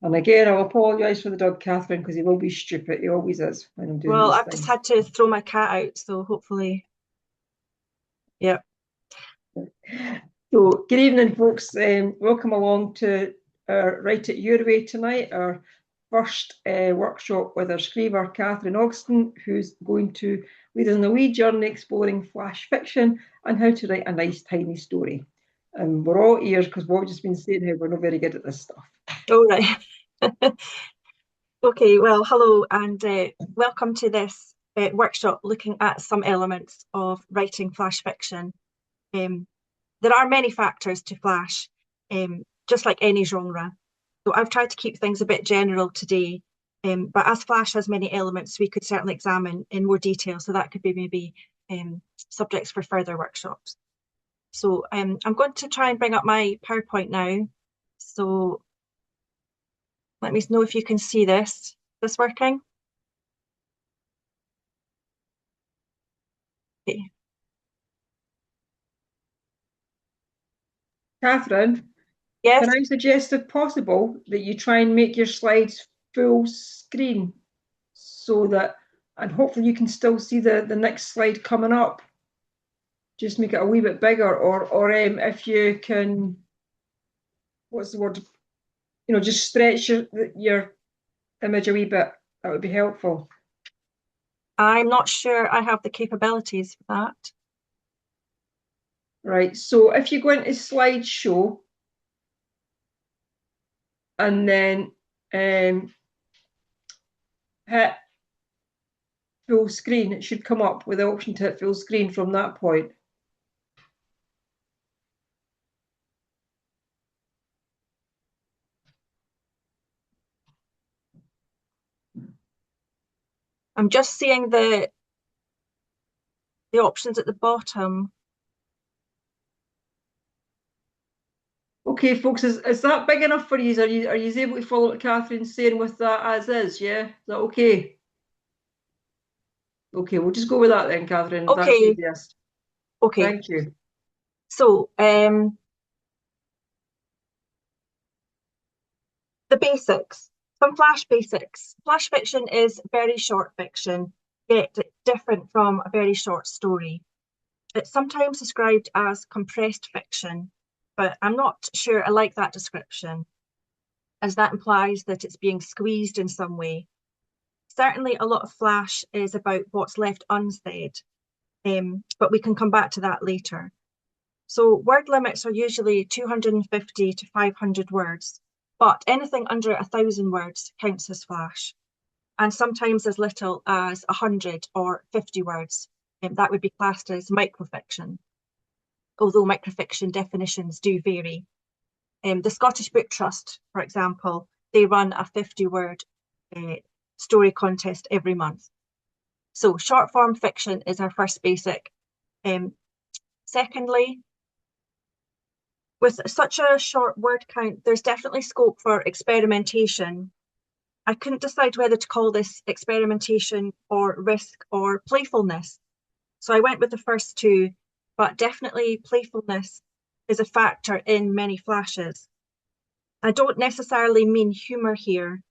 And again, I'll apologise for the dog, Catherine, because he will be stupid. He always is when I'm doing Well, these I've just things. had to throw my cat out, so hopefully, yeah. So, good evening, folks. Welcome along to our Write It Your Way tonight, our first workshop with our Scriever Catherine Ogston, who's going to lead us on a wee journey exploring flash fiction and how to write a nice, tiny story. And we're all ears because what we've just been saying here, we're not very good at this stuff. All right. Okay, well, hello and welcome to this workshop looking at some elements of writing flash fiction. There are many factors to flash, just like any genre. So I've tried to keep things a bit general today, but as flash has many elements, we could certainly examine in more detail. So that could be maybe subjects for further workshops. So I'm going to try and bring up my PowerPoint now. So let me know if you can see this. Is this working? Okay. Catherine, Yes, can I suggest, if possible, that you try and make your slides full screen so that, and hopefully you can still see the next slide coming up. Just make it a wee bit bigger, or if you can, what's the word? Just stretch your image a wee bit. That would be helpful. I'm not sure I have the capabilities for that. Right. So if you go into slideshow and then hit full screen, it should come up with the option to hit full screen from that point. I'm just seeing the options at the bottom. Okay, folks, is that big enough for you? Are you able to follow what Catherine's saying with that as is? Yeah, is that okay? Okay, we'll just go with that then, Catherine. If that's Okay, easiest. okay. Thank you. So the basics, some flash basics. Flash fiction is very short fiction, yet different from a very short story. It's sometimes described as compressed fiction, but I'm not sure I like that description, as that implies that it's being squeezed in some way. Certainly, a lot of flash is about what's left unsaid, but we can come back to that later. So word limits are usually 250 to 500 words, but anything under 1,000 words counts as flash, and sometimes as little as 100 or 50 words. That would be classed as microfiction, although microfiction definitions do vary. The Scottish Book Trust, for example, they run a 50-word story contest every month. So short form fiction is our first basic. Secondly, with such a short word count, there's definitely scope for experimentation. I couldn't decide whether to call this experimentation or risk or playfulness. So I went with the first two, but definitely playfulness is a factor in many flashes. I don't necessarily mean humour here.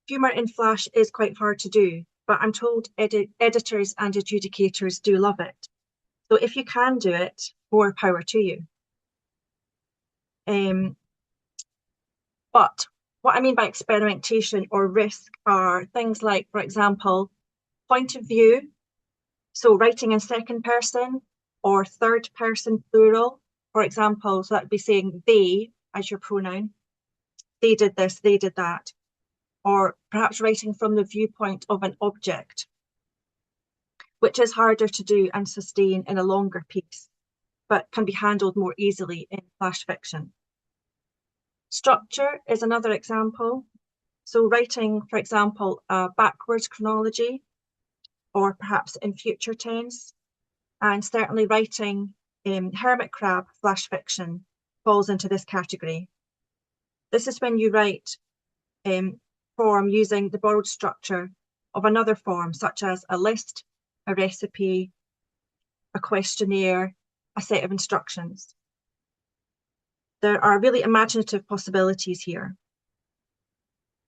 Humour in flash is quite hard to do, but I'm told editors and adjudicators do love it. So if you can do it, more power to you. But what I mean by experimentation or risk are things like, for example, point of view. So writing in second person or third person plural, for example, so that'd be saying they as your pronoun. They did this, they did that. Or perhaps writing from the viewpoint of an object, which is harder to do and sustain in a longer piece, but can be handled more easily in flash fiction. Structure is another example. So writing, for example, a backwards chronology, or perhaps in future tense, and certainly writing hermit crab flash fiction falls into this category. This is when you write form using the borrowed structure of another form, such as a list, a recipe, a questionnaire, a set of instructions. There are really imaginative possibilities here.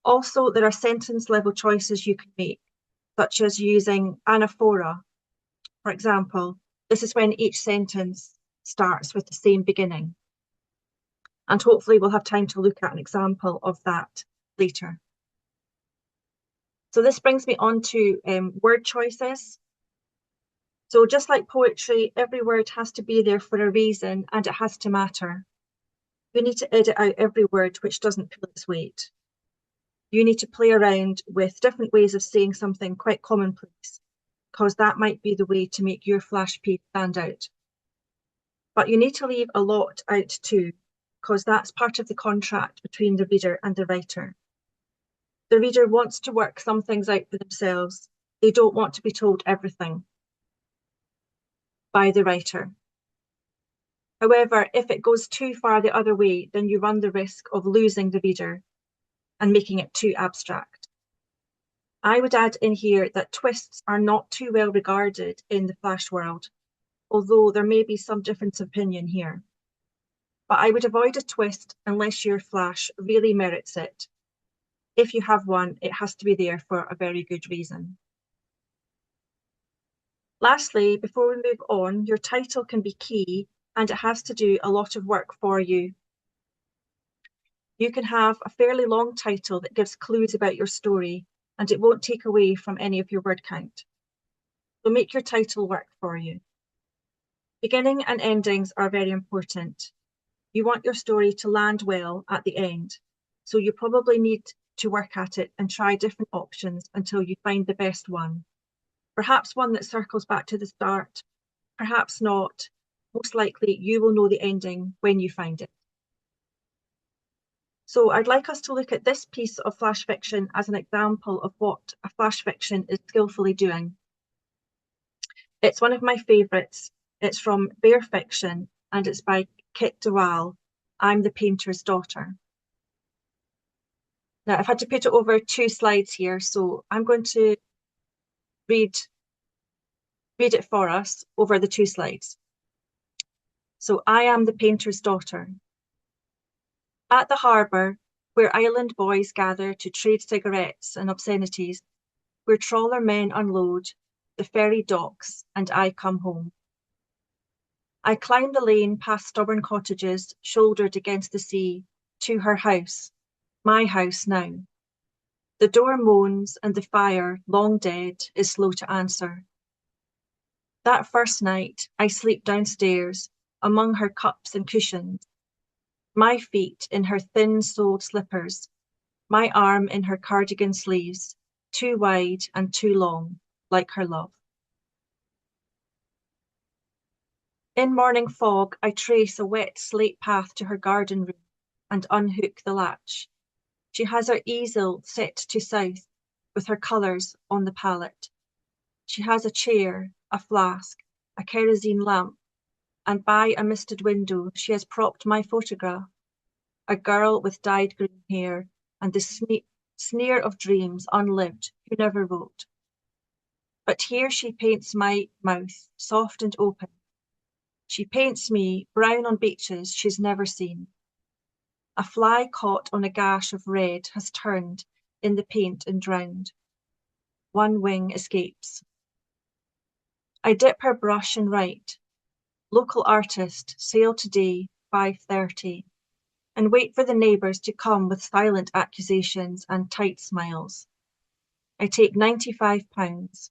Also, there are sentence level choices you can make, such as using anaphora. For example, this is when each sentence starts with the same beginning. And hopefully we'll have time to look at an example of that later. So this brings me on to word choices. So just like poetry, every word has to be there for a reason and it has to matter. You need to edit out every word which doesn't pull its weight. You need to play around with different ways of saying something quite commonplace, because that might be the way to make your flash piece stand out. But you need to leave a lot out too, because that's part of the contract between the reader and the writer. The reader wants to work some things out for themselves. They don't want to be told everything by the writer. However, if it goes too far the other way, then you run the risk of losing the reader and making it too abstract. I would add in here that twists are not too well regarded in the flash world, although there may be some difference of opinion here. But I would avoid a twist unless your flash really merits it. If you have one, it has to be there for a very good reason. Lastly, before we move on, your title can be key and it has to do a lot of work for you. You can have a fairly long title that gives clues about your story and it won't take away from any of your word count. So make your title work for you. Beginning and endings are very important. You want your story to land well at the end, so you probably need to work at it and try different options until you find the best one. Perhaps one that circles back to the start, perhaps not. Most likely you will know the ending when you find it. So I'd like us to look at this piece of flash fiction as an example of what a flash fiction is skillfully doing. It's one of my favourites. It's from Bear Fiction and it's by Kit Dewall. I'm the Painter's Daughter. Now I've had to put it over 2 slides here, so I'm going to read it for us over the 2 slides. So I am the painter's daughter. At the harbour, where island boys gather to trade cigarettes and obscenities, where trawler men unload, the ferry docks, and I come home. I climb the lane past stubborn cottages, shouldered against the sea, to her house, my house now. The door moans and the fire, long dead, is slow to answer. That first night, I sleep downstairs, among her cups and cushions, my feet in her thin-soled slippers, my arm in her cardigan sleeves, too wide and too long, like her love. In morning fog, I trace a wet slate path to her garden room and unhook the latch. She has her easel set to south, with her colours on the palette. She has a chair, a flask, a kerosene lamp, and by a misted window she has propped my photograph, a girl with dyed green hair and the sneer of dreams unlived who never wrote. But here she paints my mouth, soft and open. She paints me brown on beaches she's never seen. A fly caught on a gash of red has turned in the paint and drowned. One wing escapes. I dip her brush and write, local artist, sail today, 5:30, and wait for the neighbours to come with silent accusations and tight smiles. I take £95.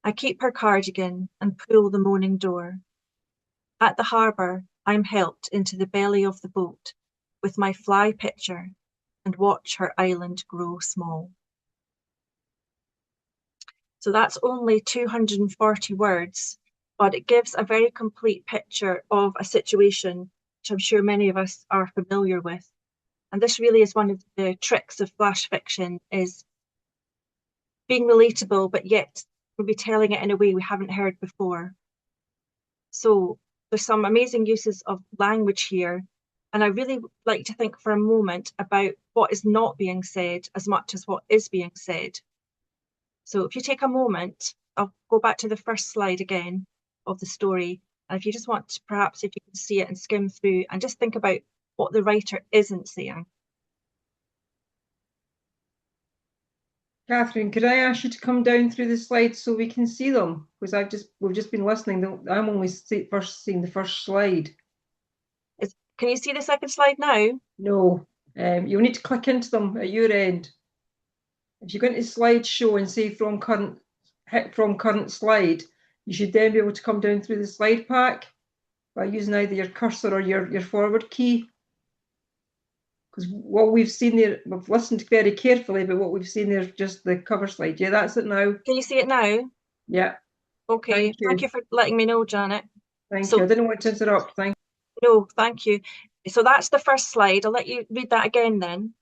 I keep her cardigan and pull the moaning door. At the harbour, I'm helped into the belly of the boat with my fly picture and watch her island grow small. So that's only 240 words, but it gives a very complete picture of a situation which I'm sure many of us are familiar with. And this really is one of the tricks of flash fiction, is being relatable, but yet we'll be telling it in a way we haven't heard before. So there's some amazing uses of language here. And I really like to think for a moment about what is not being said as much as what is being said. So if you take a moment, I'll go back to the first slide again of the story. And if you just want to, perhaps if you can see it and skim through and just think about what the writer isn't saying. Catherine, could I ask you to come down through the slides so we can see them? Because we've just been listening. I'm only first seeing the first slide. Can you see the second slide now? No, you'll need to click into them at your end. If you go into slideshow and say hit from current slide, you should then be able to come down through the slide pack by using either your cursor or your forward key. Because what we've seen there, we've listened very carefully, but what we've seen there is just the cover slide. Yeah, that's it now. Can you see it now? Yeah, Okay, thank thank you. you for letting me know, Janet. Thank you. So, I didn't want to interrupt. Thank no, thank you. So that's the first slide. I'll let you read that again then.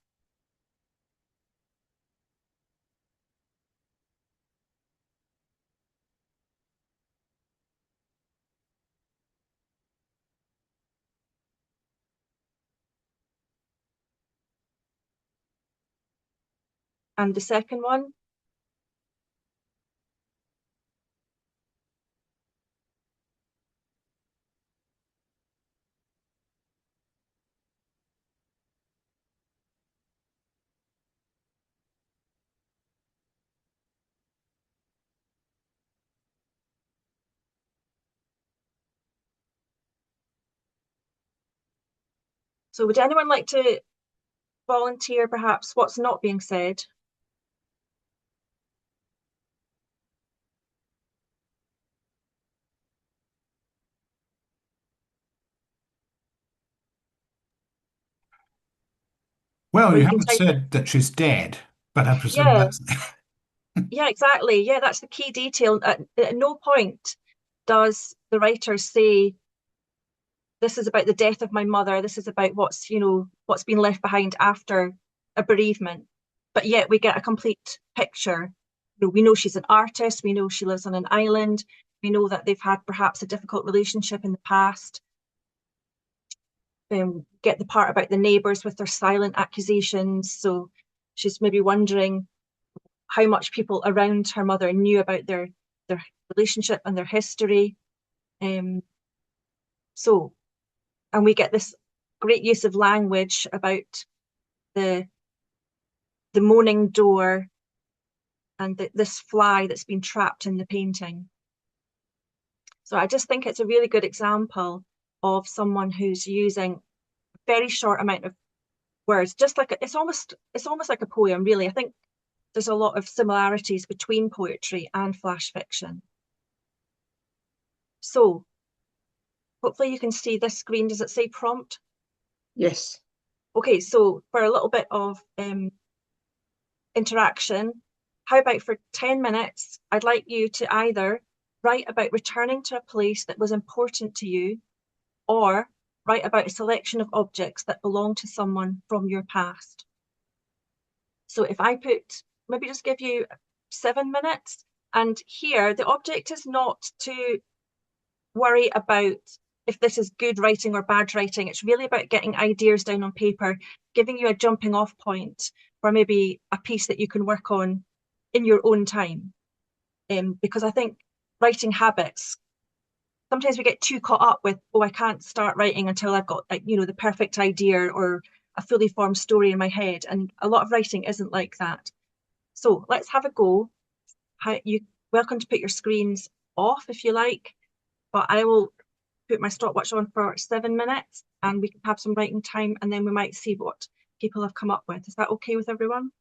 And the second one. So would anyone like to volunteer perhaps what's not being said? Well, Or you you can haven't type, said that she's dead, but I presume yeah, that's yeah, exactly. Yeah, that's the key detail. At no point does the writer say, this is about the death of my mother, this is about what's been left behind after a bereavement. But yet we get a complete picture. We know she's an artist, we know she lives on an island, we know that they've had perhaps a difficult relationship in the past. Get the part about the neighbours with their silent accusations. So she's maybe wondering how much people around her mother knew about their relationship and their history. Um, so, and we get this great use of language about the the moaning door and this fly that's been trapped in the painting. So I just think it's a really good example of someone who's using a very short amount of words, just like it's almost like a poem, really. I think there's a lot of similarities between poetry and flash fiction. So hopefully you can see this screen. Does it say prompt? Yes. Okay, so for a little bit of interaction, how about for 10 minutes, I'd like you to either write about returning to a place that was important to you, or write about a selection of objects that belong to someone from your past. So if I maybe just give you 7 minutes, and here the object is not to worry about if this is good writing or bad writing. It's really about getting ideas down on paper, giving you a jumping off point for maybe a piece that you can work on in your own time. Because I think writing habits, sometimes we get too caught up with, oh, I can't start writing until I've got the perfect idea or a fully formed story in my head. And a lot of writing isn't like that. So let's have a go. You're welcome to put your screens off if you like, but I will put my stopwatch on for 7 minutes and we can have some writing time, and then we might see what people have come up with. Is that okay with everyone?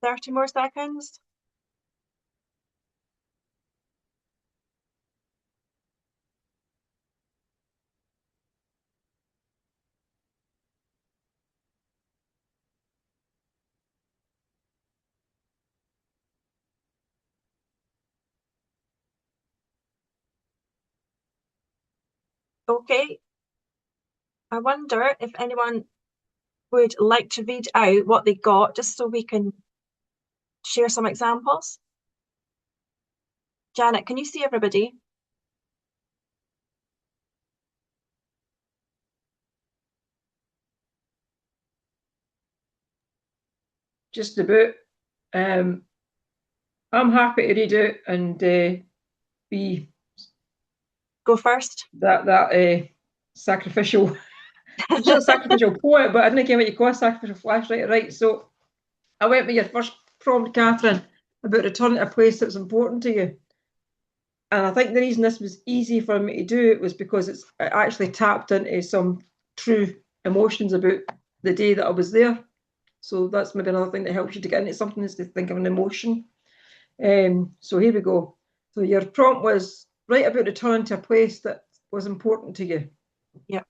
30 more seconds. Okay. I wonder if anyone would like to read out what they got, just so we can share some examples. Janet, can you see everybody? Just about. I'm happy to read it and be Go first. that sacrificial. I'm just a sacrificial poet, but I didn't get what you call a sacrificial flashlight, right? So I went with your first prompt, Catherine, about returning to a place that was important to you. And I think the reason this was easy for me to do it was because it actually tapped into some true emotions about the day that I was there. So that's maybe another thing that helps you to get into something, is to think of an emotion. So here we go. So your prompt was write about returning to a place that was important to you. Yep.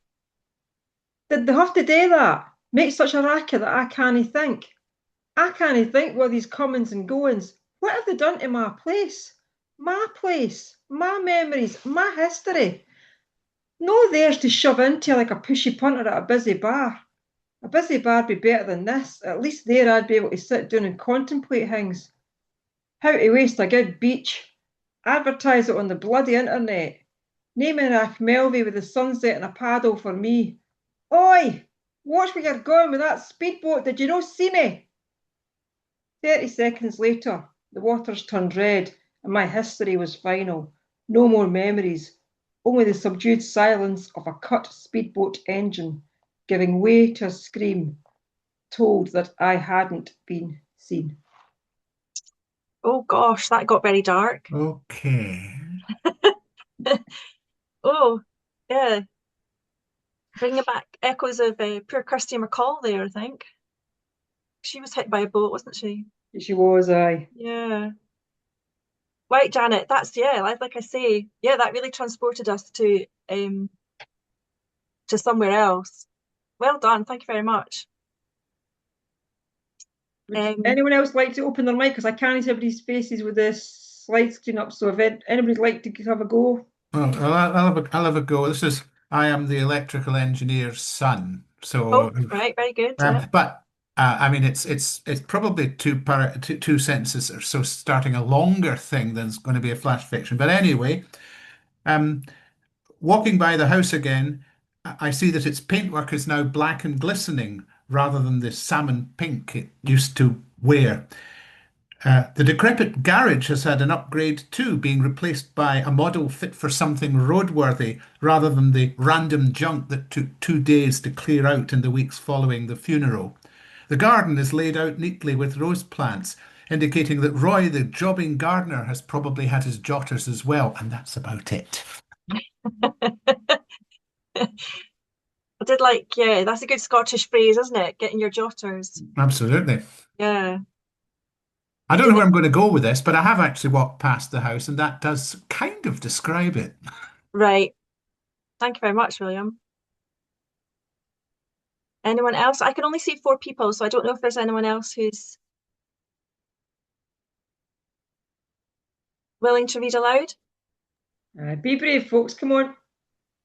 Did they have to do that? Make such a racket that I can't think. I can't think with these comings and goings. What have they done to my place? My place, my memories, my history. No theirs to shove into like a pushy punter at a busy bar. A busy bar'd be better than this. At least there I'd be able to sit down and contemplate things. How to waste a good beach. Advertise it on the bloody internet. Naming Achmelvy with the sunset and a paddle for me. Oi! Watch where you're going with that speedboat. Did you not see me? 30 seconds later, the waters turned red and my history was final. No more memories, only the subdued silence of a cut speedboat engine giving way to a scream, told that I hadn't been seen. Oh gosh, that got very dark. Okay. Oh, yeah. Bringing back echoes of poor Kirsty McCall there, I think. She was hit by a boat, wasn't she? She was, aye. Yeah. Right, Janet, that's, yeah, like I say, yeah, that really transported us to somewhere else. Well done, thank you very much. Would anyone else like to open their mic? Because I can't see everybody's faces with this slide screen up. So if anybody'd like to have a go. Well, I'll have a go. I am the electrical engineer's son. Oh, So, right, very good. Yeah. but I mean, it's probably two sentences or so, starting a longer thing than it's going to be a flash fiction. But anyway, um, walking by the house again, I see that its paintwork is now black and glistening rather than the salmon pink it used to wear. The decrepit garage has had an upgrade too, being replaced by a model fit for something roadworthy rather than the random junk that took 2 days to clear out in the weeks following the funeral. The garden is laid out neatly with rose plants, indicating that Roy, the jobbing gardener, has probably had his jotters as well, and that's about it. I did like, yeah, that's a good Scottish phrase, isn't it? Getting your jotters. Absolutely. Yeah. I don't know where I'm going to go with this, but I have actually walked past the house, and that does kind of describe it. Right. Thank you very much, William. Anyone else? I can only see 4 people, so I don't know if there's anyone else who's willing to read aloud. Be brave, folks. Come on.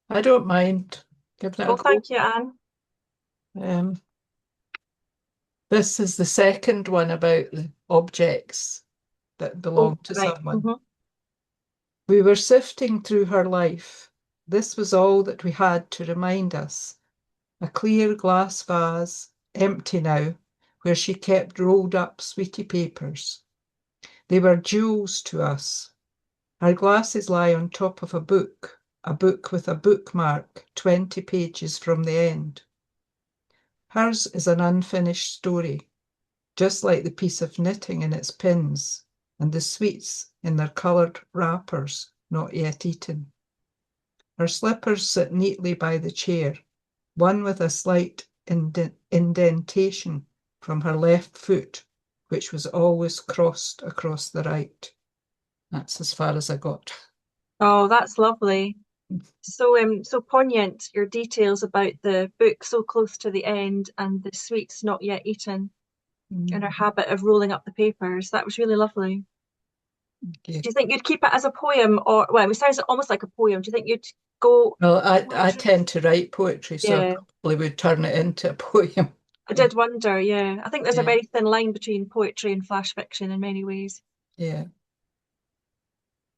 I don't mind giving it a Oh, go. thank you, Anne. This is the second one about the objects that belong to right. someone. We were sifting through her life. This was all that we had to remind us. A clear glass vase, empty now, where she kept rolled up sweetie papers. They were jewels to us. Her glasses lie on top of a book with a bookmark 20 pages from the end. Hers is an unfinished story, just like the piece of knitting in its pins and the sweets in their coloured wrappers not yet eaten. Her slippers sit neatly by the chair, one with a slight indentation from her left foot which was always crossed across the right. That's as far as I got. Oh, that's lovely. So poignant, your details about the book so close to the end and the sweets not yet eaten and her habit of rolling up the papers. That was really lovely. Okay. Do you think you'd keep it as a poem, or, well, it sounds almost like a poem. Do you think you'd go Well, I poetry? tend to write poetry, so I Yeah, probably would turn it into a poem. I did wonder, yeah. I think there's a Yeah. very thin line between poetry and flash fiction in many ways. Yeah.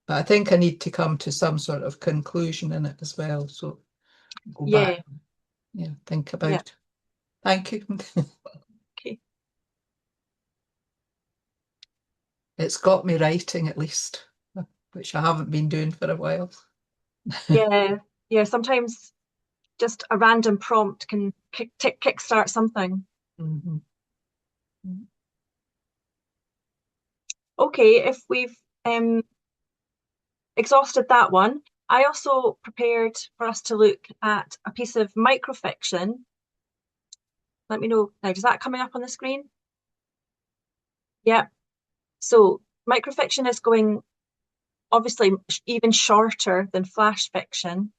But I think I need to come to some sort of conclusion in it as well. So go Yeah, back, think about yeah. it. Thank you. Okay. It's got me writing at least, which I haven't been doing for a while. Yeah, yeah. Sometimes just a random prompt can kickstart something. Mhm. Okay, if we've exhausted that one, I also prepared for us to look at a piece of microfiction. Let me know now, is that coming up on the screen? Yeah. So microfiction is going obviously even shorter than flash fiction.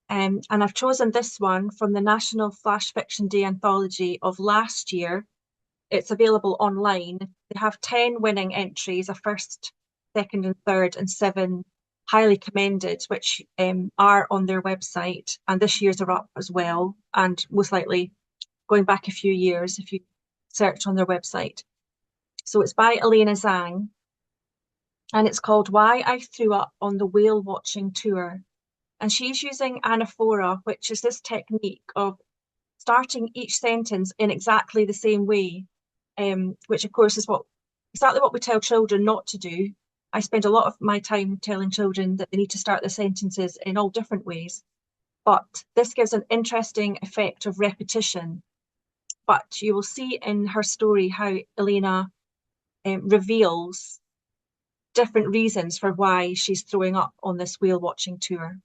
And I've chosen this one from the National Flash Fiction Day anthology of last year. It's available online. They have 10 winning entries, a first, second, and third, and 7 highly commended, which are on their website. And this year's are up as well, and most likely going back a few years if you search on their website. So it's by Elena Zhang, and it's called Why I Threw Up on the Whale Watching Tour. And she's using anaphora, which is this technique of starting each sentence in exactly the same way, which of course is exactly what we tell children not to do. I spend a lot of my time telling children that they need to start their sentences in all different ways, but this gives an interesting effect of repetition. But you will see in her story how Elena reveals different reasons for why she's throwing up on this whale watching tour.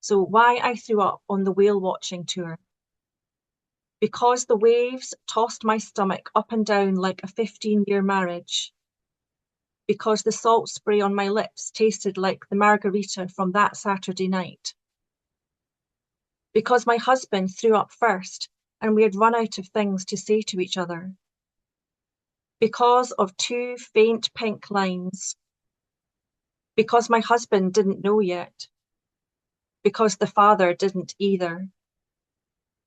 So why I threw up on the whale watching tour. Because the waves tossed my stomach up and down like a 15-year marriage. Because the salt spray on my lips tasted like the margarita from that Saturday night. Because my husband threw up first and we had run out of things to say to each other. Because of 2 faint pink lines. Because my husband didn't know yet. Because the father didn't either.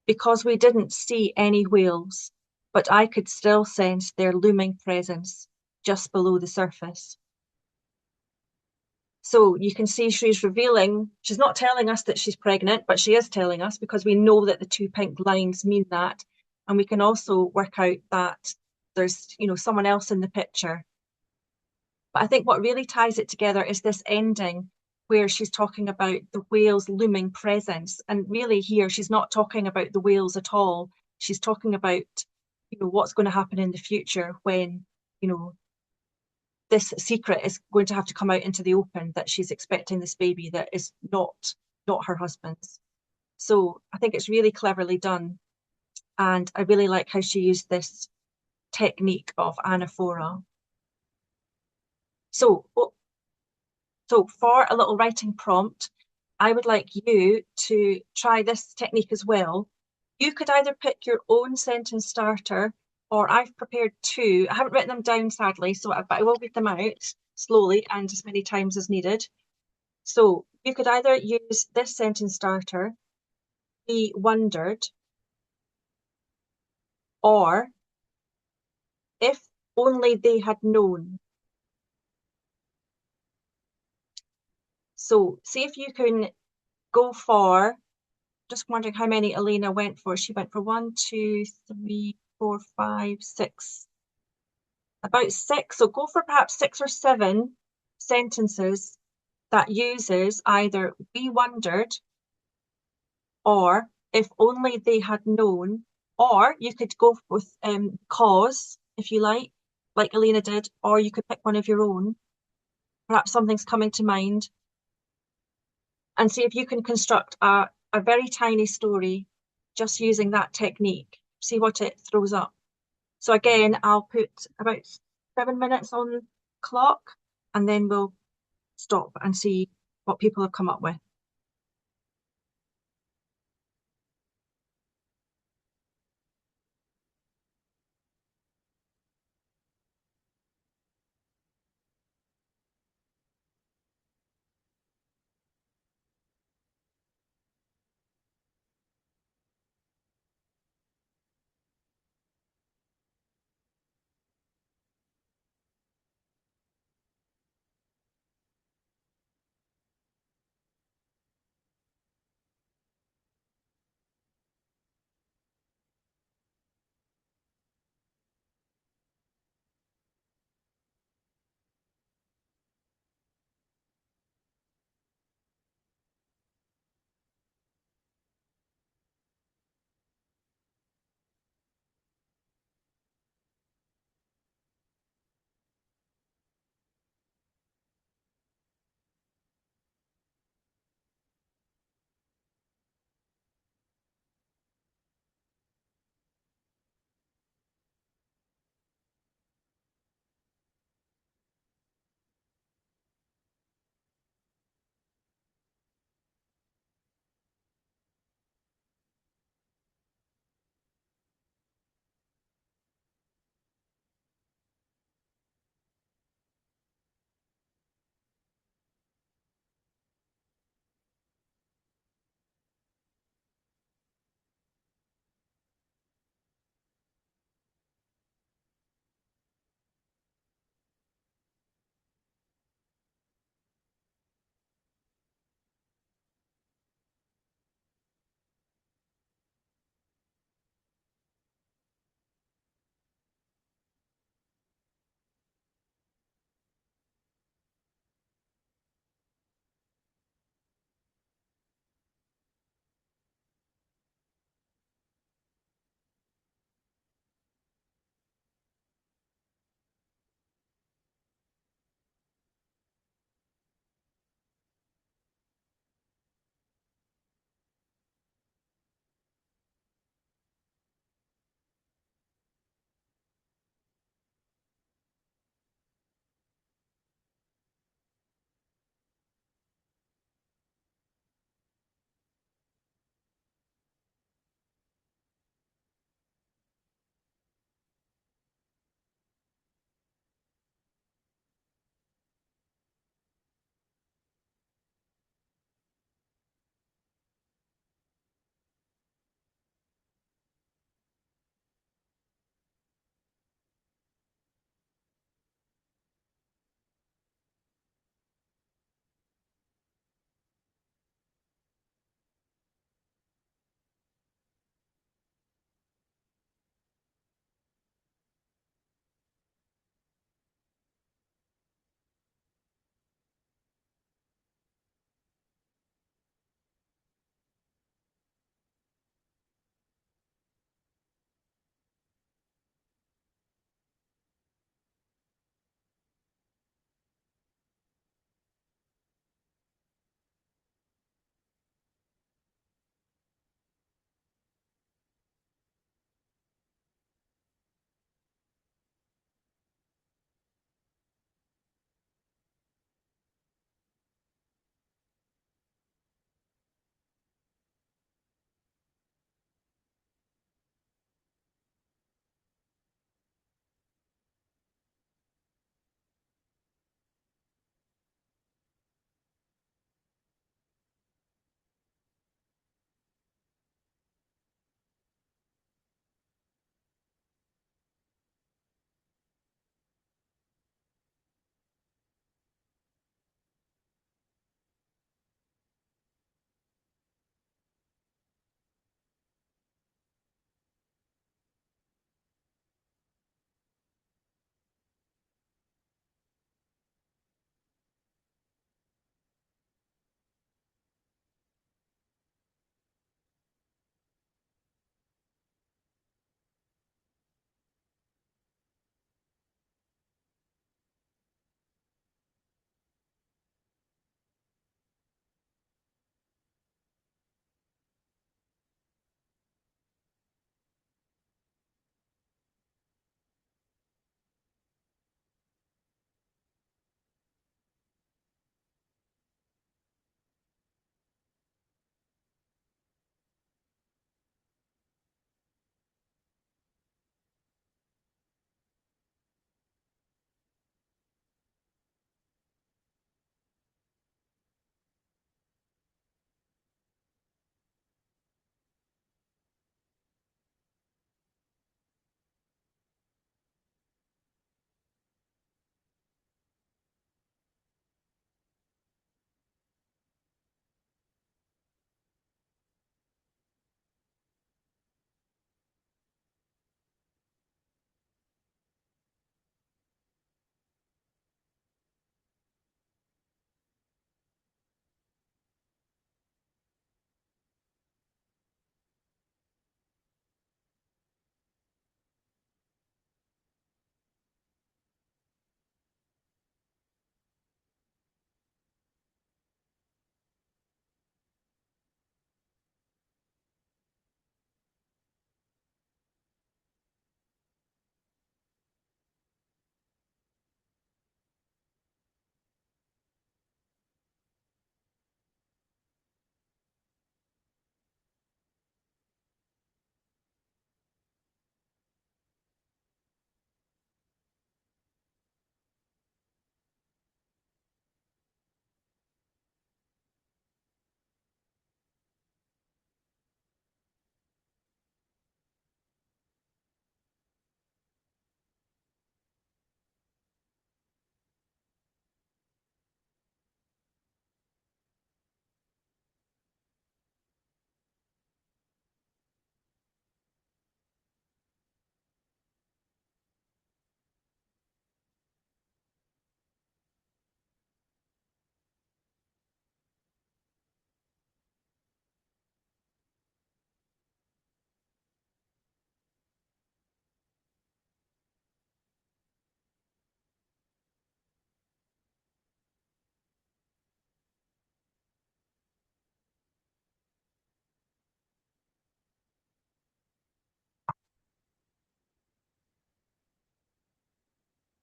Because we didn't see any whales, but I could still sense their looming presence just below the surface. So you can see she's revealing, she's not telling us that she's pregnant, but she is telling us because we know that the 2 pink lines mean that. And we can also work out that there's, someone else in the picture. But I think what really ties it together is this ending where she's talking about the whale's looming presence. And really here, she's not talking about the whales at all. She's talking about, what's going to happen in the future when, this secret is going to have to come out into the open, that she's expecting this baby that is not her husband's. So I think it's really cleverly done. And I really like how she used this technique of anaphora. So for a little writing prompt, I would like you to try this technique as well. You could either pick your own sentence starter, or I've prepared 2. I haven't written them down, sadly, but I will read them out slowly and as many times as needed. So you could either use this sentence starter, we wondered, or if only they had known. So see if you can go for, just wondering how many Elena went for. She went for 1, 2, 3, 4, 5, 6. About 6. So go for perhaps 6 or 7 sentences that uses either we wondered or if only they had known, or you could go with cause if you like Elena did, or you could pick one of your own. Perhaps something's coming to mind, and see if you can construct a very tiny story just using that technique. See what it throws up. So again, I'll put about 7 minutes on the clock, and then we'll stop and see what people have come up with.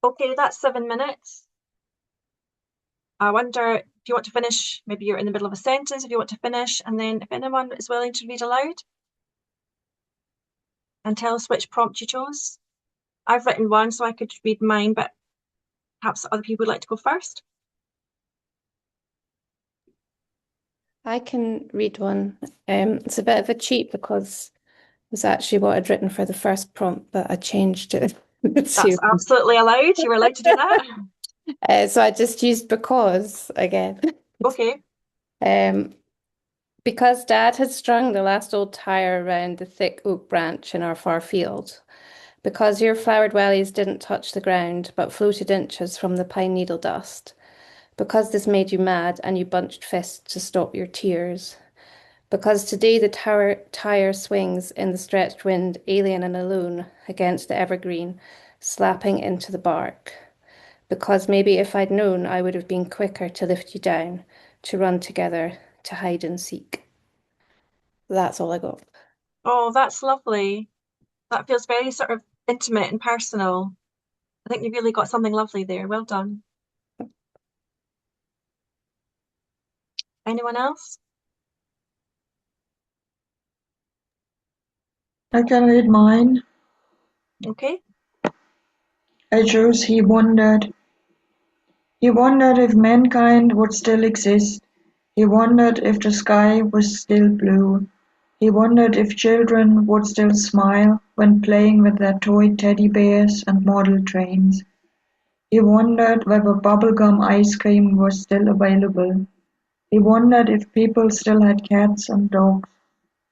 Okay, that's 7 minutes. I wonder if you want to finish, maybe you're in the middle of a sentence, if you want to finish, and then if anyone is willing to read aloud and tell us which prompt you chose. I've written one, so I could read mine, but perhaps other people would like to go first. I can read one. It's a bit of a cheat because it was actually what I'd written for the first prompt, but I changed it. That's absolutely allowed. You were allowed to do that. So I just used because again. Okay. Because Dad had strung the last old tire around the thick oak branch in our far field. Because your flowered wellies didn't touch the ground, but floated inches from the pine needle dust. Because this made you mad and you bunched fists to stop your tears. Because today the tire swings in the stretched wind, alien and alone, against the evergreen, slapping into the bark. Because maybe if I'd known, I would have been quicker to lift you down, to run together, to hide and seek. That's all I got. Oh, that's lovely. That feels very sort of intimate and personal. I think you really got something lovely there. Well done. Anyone else? I can read mine. Okay. I chose He wondered. He wondered if mankind would still exist. He wondered if the sky was still blue. He wondered if children would still smile when playing with their toy teddy bears and model trains. He wondered whether bubblegum ice cream was still available. He wondered if people still had cats and dogs.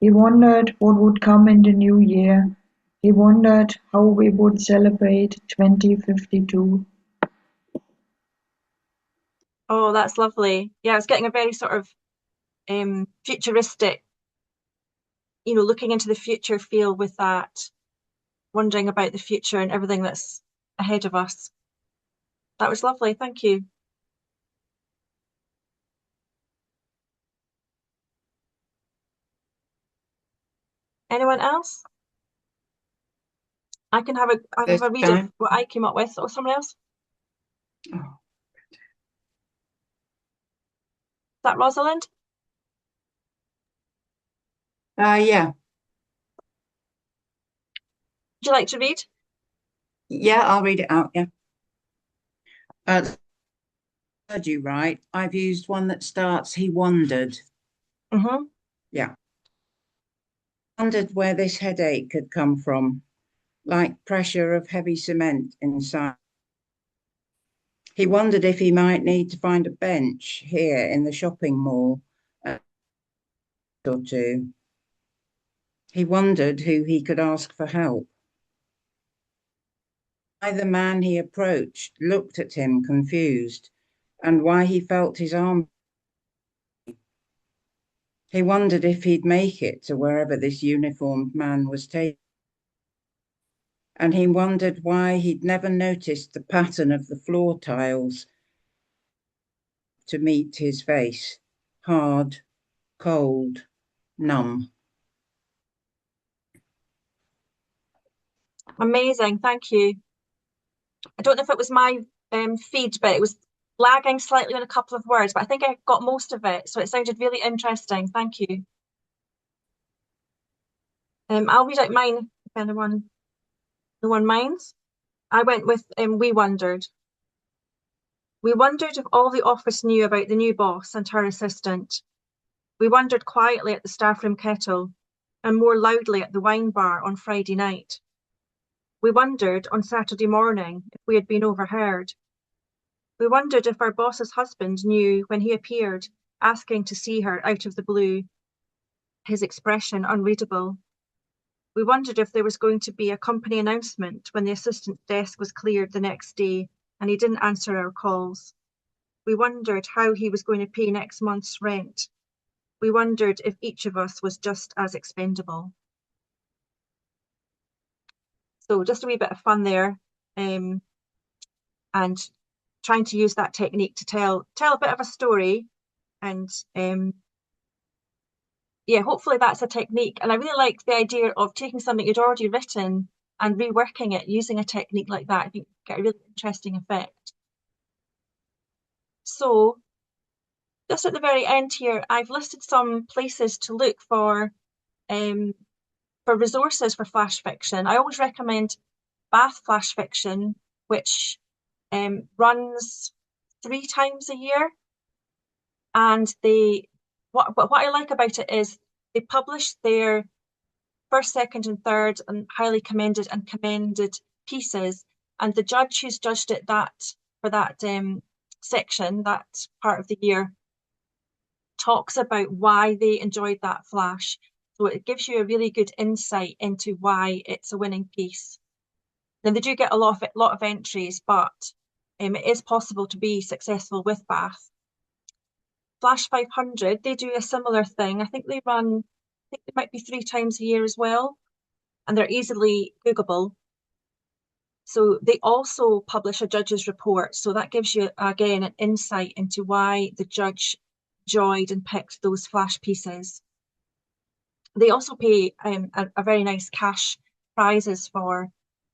He wondered what would come in the new year. He wondered how we would celebrate 2052. Oh, that's lovely. Yeah, it's getting a very sort of futuristic, looking into the future feel with that, wondering about the future and everything that's ahead of us. That was lovely. Thank you. Anyone else? I can have a read of what I came up with, or someone else. Oh. Is that Rosalind? Yeah. Would you like to read? Yeah, I'll read it out. Yeah. Heard you right. I've used one that starts, he wondered. Mm-hmm. Yeah. Wondered where this headache had come from, like pressure of heavy cement inside. He wondered if he might need to find a bench here in the shopping mall or two. He wondered who he could ask for help. Why the man he approached looked at him confused, and why he felt his arm. He wondered if he'd make it to wherever this uniformed man was taken. And he wondered why he'd never noticed the pattern of the floor tiles to meet his face, hard, cold, numb. Amazing, thank you. I don't know if it was my feed, but it was lagging slightly on a couple of words, but I think I got most of it, so it sounded really interesting. Thank you. I'll read out mine if anyone, no one minds. I went with We Wondered. We wondered if all the office knew about the new boss and her assistant. We wondered quietly at the staffroom kettle and more loudly at the wine bar on Friday night. We wondered on Saturday morning if we had been overheard. We wondered if our boss's husband knew when he appeared, asking to see her out of the blue, his expression unreadable. We wondered if there was going to be a company announcement when the assistant's desk was cleared the next day and he didn't answer our calls. We wondered how he was going to pay next month's rent. We wondered if each of us was just as expendable. So just a wee bit of fun there, and trying to use that technique to tell a bit of a story, and yeah, hopefully that's a technique. And I really like the idea of taking something you'd already written and reworking it using a technique like that, I think you get a really interesting effect. So just at the very end here, I've listed some places to look for resources for flash fiction. I always recommend Bath Flash Fiction, which runs 3 times a year. And what I like about it is they publish their first, second, and third, and highly commended and commended pieces. And the judge who's judged it for that section, that part of the year, talks about why they enjoyed that flash. So it gives you a really good insight into why it's a winning piece. Then they do get a lot of entries, but it is possible to be successful with Bath. Flash 500, they do a similar thing. I think they might be 3 times a year as well, and they're easily Googleable. So they also publish a judge's report. So that gives you, again, an insight into why the judge enjoyed and picked those flash pieces. They also pay a very nice cash prizes for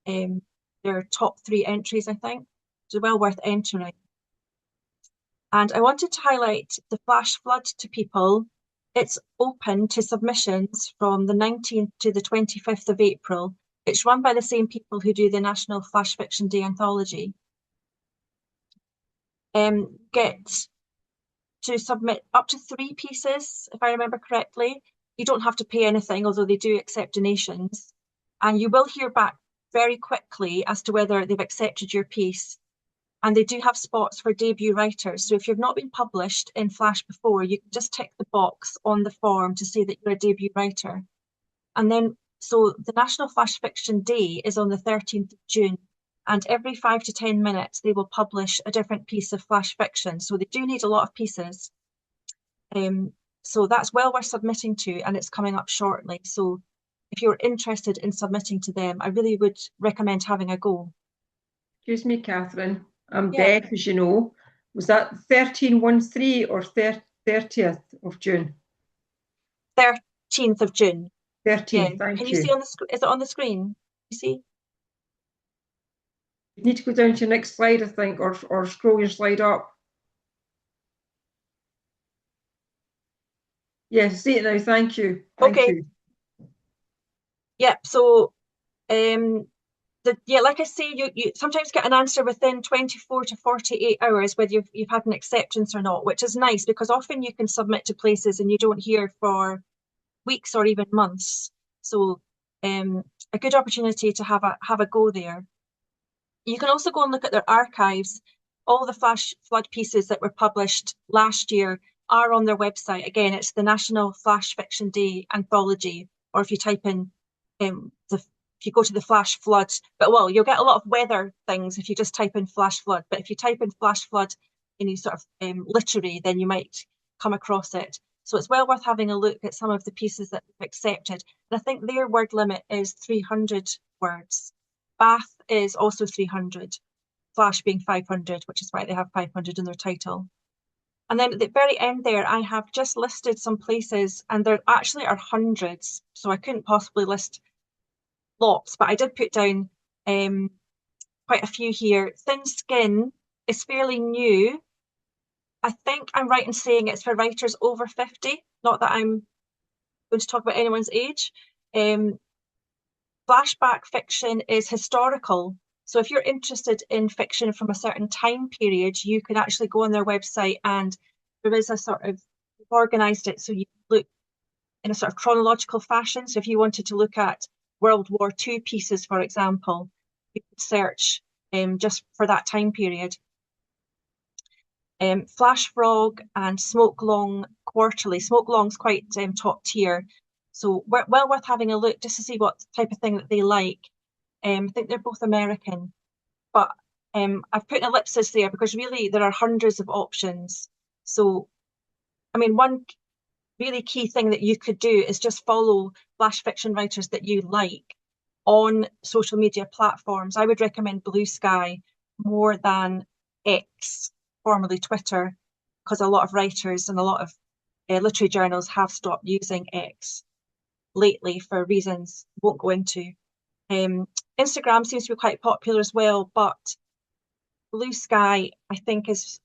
their top 3 entries, I think. It's well worth entering. And I wanted to highlight the Flash Flood to people. It's open to submissions from the 19th to the 25th of April. It's run by the same people who do the National Flash Fiction Day Anthology. Get to submit up to 3 pieces, if I remember correctly. You don't have to pay anything, although they do accept donations. And you will hear back very quickly as to whether they've accepted your piece. And they do have spots for debut writers. So if you've not been published in Flash before, you can just tick the box on the form to say that you're a debut writer. And then, so the National Flash Fiction Day is on the 13th of June. And every 5 to 10 minutes, they will publish a different piece of flash fiction. So they do need a lot of pieces. So that's well worth submitting to, and it's coming up shortly. So if you're interested in submitting to them, I really would recommend having a go. Excuse me, Catherine. I'm Yeah. deaf, as you know. Was that 13/13 or 30th of June? 13th of June. 13th, Yeah. thank Can you. you see on the is it on the screen? You see? You need to go down to your next slide, I think, or scroll your slide up. Yes, see it now, thank you. Thank Okay. you. Yep. So like I say, you sometimes get an answer within 24 to 48 hours whether you've had an acceptance or not, which is nice because often you can submit to places and you don't hear for weeks or even months. So a good opportunity to have a go there. You can also go and look at their archives. All the Flash Flood pieces that were published last year are on their website. Again, it's the National Flash Fiction Day Anthology, or if you type in if you go to the Flash Flood, you'll get a lot of weather things if you just type in Flash Flood. But if you type in Flash Flood in any sort of literary, then you might come across it. So it's well worth having a look at some of the pieces that they've accepted. And I think their word limit is 300 words. Bath is also 300, Flash being 500, which is why they have 500 in their title. And then at the very end there, I have just listed some places, and there actually are hundreds. So I couldn't possibly list lots, but I did put down quite a few here. Thin Skin is fairly new. I think I'm right in saying it's for writers over 50, not that I'm going to talk about anyone's age. Flashback fiction is historical. So if you're interested in fiction from a certain time period, you can actually go on their website and there is a sort of, we've organised it so you look in a sort of chronological fashion. So if you wanted to look at World War II pieces, for example, you could search just for that time period. Flash Frog and Smoke Long Quarterly. Smoke Long's quite top tier. So well worth having a look just to see what type of thing that they like. I think they're both American, but I've put an ellipsis there because really there are hundreds of options. So, I mean, one really key thing that you could do is just follow flash fiction writers that you like on social media platforms. I would recommend Blue Sky more than X, formerly Twitter, because a lot of writers and a lot of literary journals have stopped using X lately for reasons I won't go into. Instagram seems to be quite popular as well, but Blue Sky, I think, is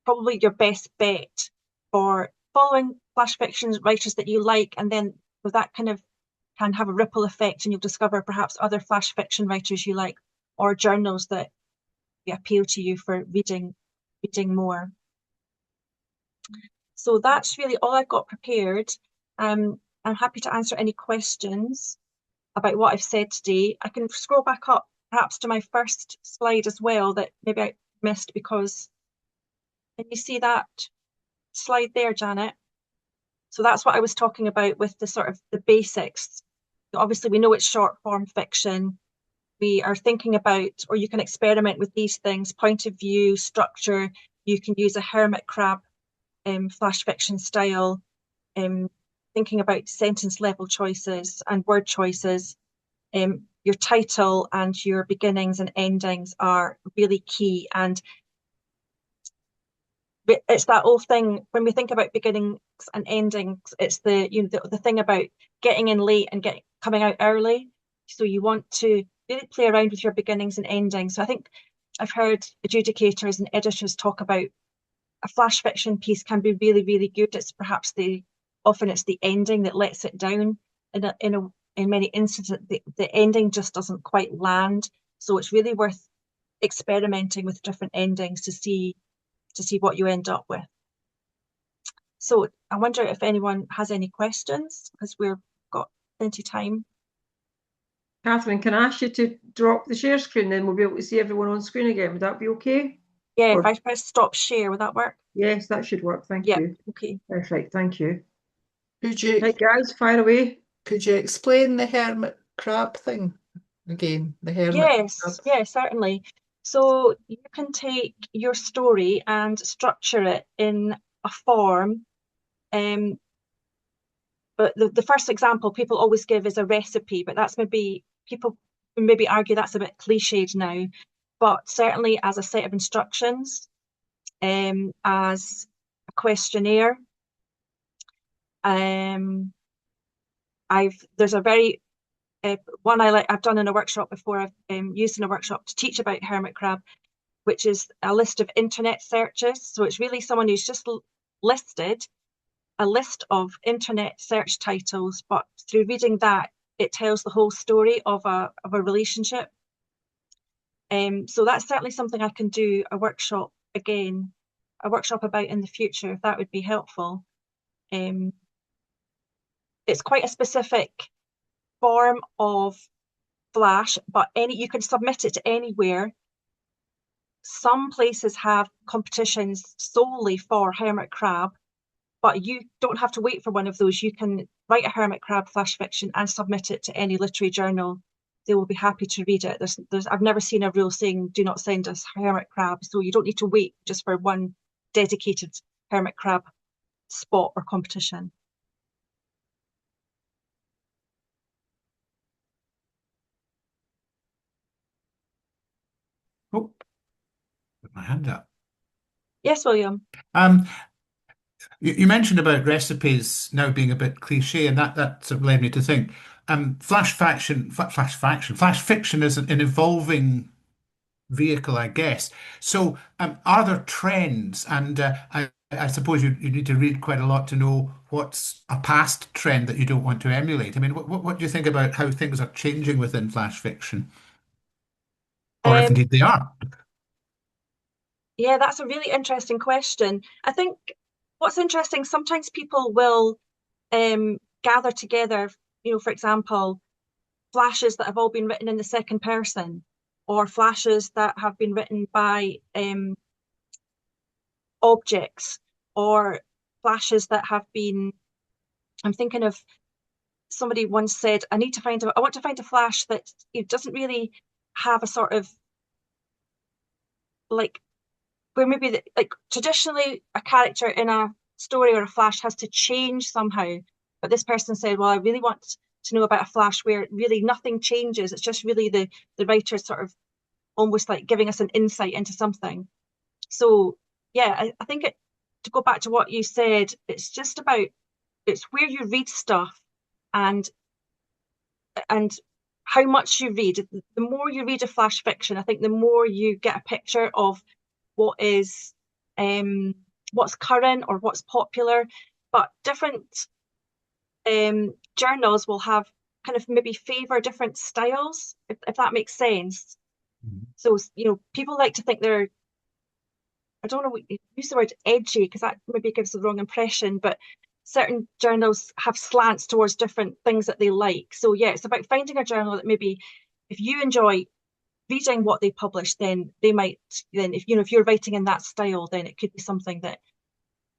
probably your best bet for following flash fiction writers that you like, and then with that kind of can have a ripple effect, and you'll discover perhaps other flash fiction writers you like, or journals that appeal to you for reading more. So that's really all I've got prepared. I'm happy to answer any questions about what I've said today. I can scroll back up perhaps to my first slide as well that maybe I missed, because can you see that slide there, Janet? So that's what I was talking about with the sort of the basics. Obviously, we know it's short form fiction. We are thinking about, or you can experiment with these things: point of view, structure. You can use a hermit crab flash fiction style, thinking about sentence level choices and word choices. Your title and your beginnings and endings are really key. And it's that old thing, when we think about beginnings and endings, it's the thing about getting in late and coming out early. So you want to really play around with your beginnings and endings. So I think I've heard adjudicators and editors talk about a flash fiction piece can be really, really good. It's perhaps often it's the ending that lets it down. In many instances, the ending just doesn't quite land. So it's really worth experimenting with different endings to see what you end up with. So I wonder if anyone has any questions, because we've got plenty of time. Catherine, can I ask you to drop the share screen, then we'll be able to see everyone on screen again? Would that be okay? Yeah, if I press stop share, would that work? Yes, that should work. Thank Yeah, you. okay. Perfect. Thank you. Could you Right, guys, fire away. could you explain the hermit crab thing again? The hermit crab. Yes, certainly. So you can take your story and structure it in a form. But the first example people always give is a recipe, but that's people maybe argue that's a bit cliched now. But certainly as a set of instructions, as a questionnaire. There's a very one I've done in a workshop before. I've used in a workshop to teach about hermit crab, which is a list of internet searches. So it's really someone who's just listed a list of internet search titles, but through reading that, it tells the whole story of a relationship. So that's certainly something I can do a workshop about in the future, if that would be helpful. It's quite a specific form of flash, but you can submit it to anywhere. Some places have competitions solely for hermit crab, but you don't have to wait for one of those. You can write a hermit crab flash fiction and submit it to any literary journal. They will be happy to read it. I've never seen a rule saying do not send us hermit crab, so you don't need to wait just for one dedicated hermit crab spot or competition. Oh, put my hand up. Yes, William. You mentioned about recipes now being a bit cliche, and that sort of led me to think, flash fiction is an evolving vehicle, I guess. So, are there trends? And I suppose you need to read quite a lot to know what's a past trend that you don't want to emulate. I mean, what do you think about how things are changing within flash fiction, or if Um, indeed they are? yeah, that's a really interesting question. I think what's interesting, sometimes people will gather together, for example, flashes that have all been written in the second person, or flashes that have been written by objects, or flashes that have been, I'm thinking of somebody once said, I want to find a flash that it doesn't really have a sort of like, where maybe like traditionally a character in a story or a flash has to change somehow. But this person said, well, I really want to know about a flash where really nothing changes. It's just really the writer sort of almost like giving us an insight into something. So yeah, I think to go back to what you said, it's where you read stuff and how much you read. The more you read of flash fiction, I think the more you get a picture of what is what's current or what's popular. But different journals will have kind of maybe favor different styles, if that makes sense. So, people like to think they're, I don't know, use the word edgy because that maybe gives the wrong impression, but certain journals have slants towards different things that they like. So yeah, it's about finding a journal that maybe if you enjoy reading what they publish, then they might, then if you're writing in that style, then it could be something that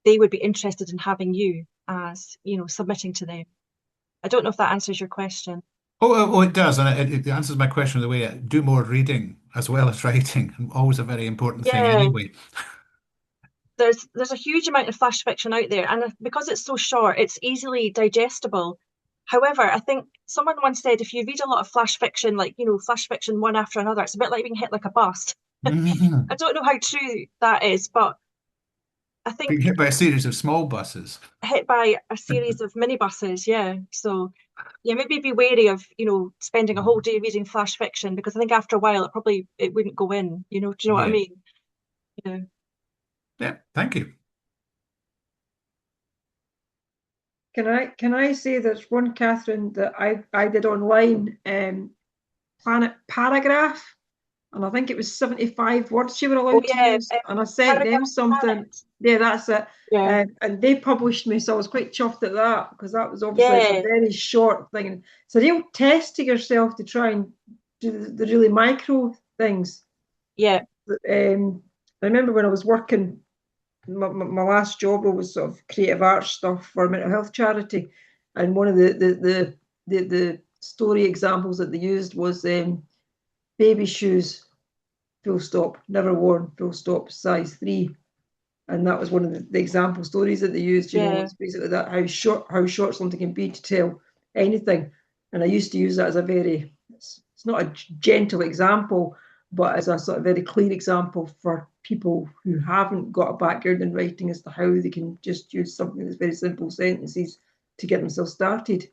they would be interested in having you as, submitting to them. I don't know if that answers your question. Oh, it does, and it answers my question the way do more reading as well as writing. Always a very important thing Yeah. anyway. There's a huge amount of flash fiction out there, and because it's so short, it's easily digestible. However, I think someone once said if you read a lot of flash fiction, like, flash fiction one after another, it's a bit like being hit like a bus. I don't know how true that is, but I think Being hit by a series of small buses. hit by a series of minibuses, yeah. So yeah, maybe be wary of, spending a whole day reading flash fiction, because I think after a while it wouldn't go in, do you know what I Yeah. mean? Yeah. Yeah, thank you. Can I say there's one, Catherine, that I did online, Planet Paragraph, and I think it was 75 words you were allowed to use, and I sent them something. Planet. Yeah, that's it. Yeah. And they published me, so I was quite chuffed at that, because that was obviously a very short thing. It's a real test to yourself to try and do the really micro things. Yeah. I remember when I was working, my last job was sort of creative arts stuff for a mental health charity, and one of the story examples that they used was baby shoes, full stop, never worn, full stop, size 3, and that was one of the example stories that they used. It's basically that how short something can be to tell anything. And I used to use that as it's not a gentle example, but as a sort of very clear example for people who haven't got a background in writing as to how they can just use something that's very simple sentences to get themselves started.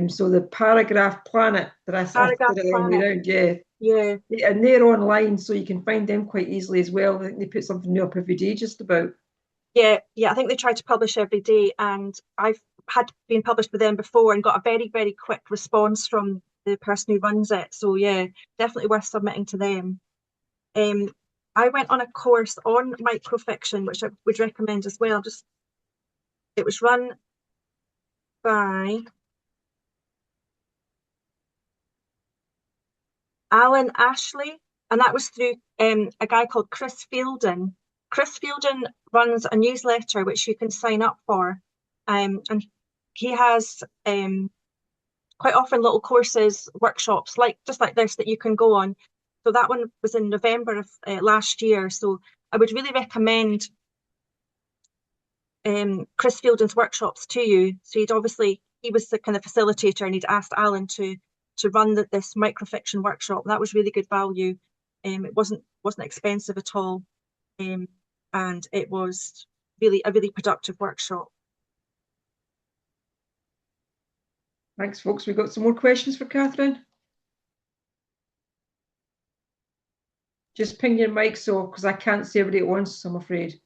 So the Paragraph Planet that I did it the long way around, yeah, and they're online, so you can find them quite easily as well. I think they put something new up every day, just about. Yeah, I think they try to publish every day, and I've had been published with them before and got a very, very quick response from the person who runs it. So yeah, definitely worth submitting to them. I went on a course on microfiction, which I would recommend as well. It was run by Alan Ashley, and that was through a guy called Chris Fielden. Chris Fielden runs a newsletter which you can sign up for, and he has quite often little courses, workshops just like this that you can go on. So that one was in November of last year. So I would really recommend Chris Fielden's workshops to you. So he was the kind of facilitator, and he'd asked Alan to run this microfiction workshop. That was really good value. It wasn't expensive at all, and it was really a really productive workshop. Thanks, folks. We've got some more questions for Catherine. Just ping your mic, so because I can't see everybody at once, I'm afraid.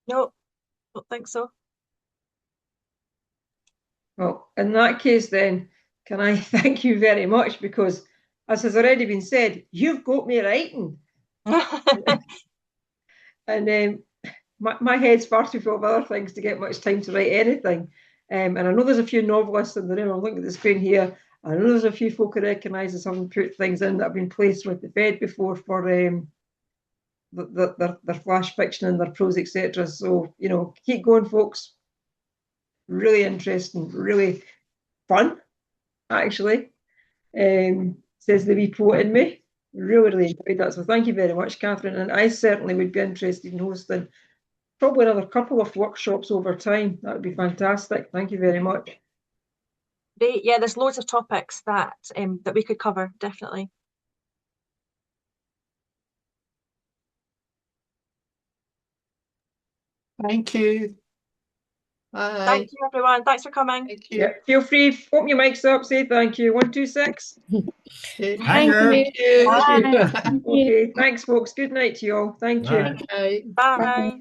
No, don't think so. Well, in that case, then, can I thank you very much, because, as has already been said, you've got me writing. And my head's far too full of other things to get much time to write anything. And I know there's a few novelists in the room. I'm looking at the screen here. I know there's a few folk I recognise as having put things in that have been placed with the Fed before for their flash fiction and their prose, etc. So, keep going, folks. Really interesting, really fun, actually. Says the wee poet in me. Really enjoyed that. So thank you very much, Catherine. And I certainly would be interested in hosting probably another couple of workshops over time. That would be fantastic. Thank you very much. Yeah, there's loads of topics that we could cover, definitely. Thank you. Bye. Thank you, everyone. Thanks for coming. Thank you. Yeah, feel free, open your mics up, say thank you. 1, 2, 6. Okay. Thank you. Thank you. Bye. Thank you. Okay, thanks, folks. Good night to you all. Thank you. Bye. Bye. Bye.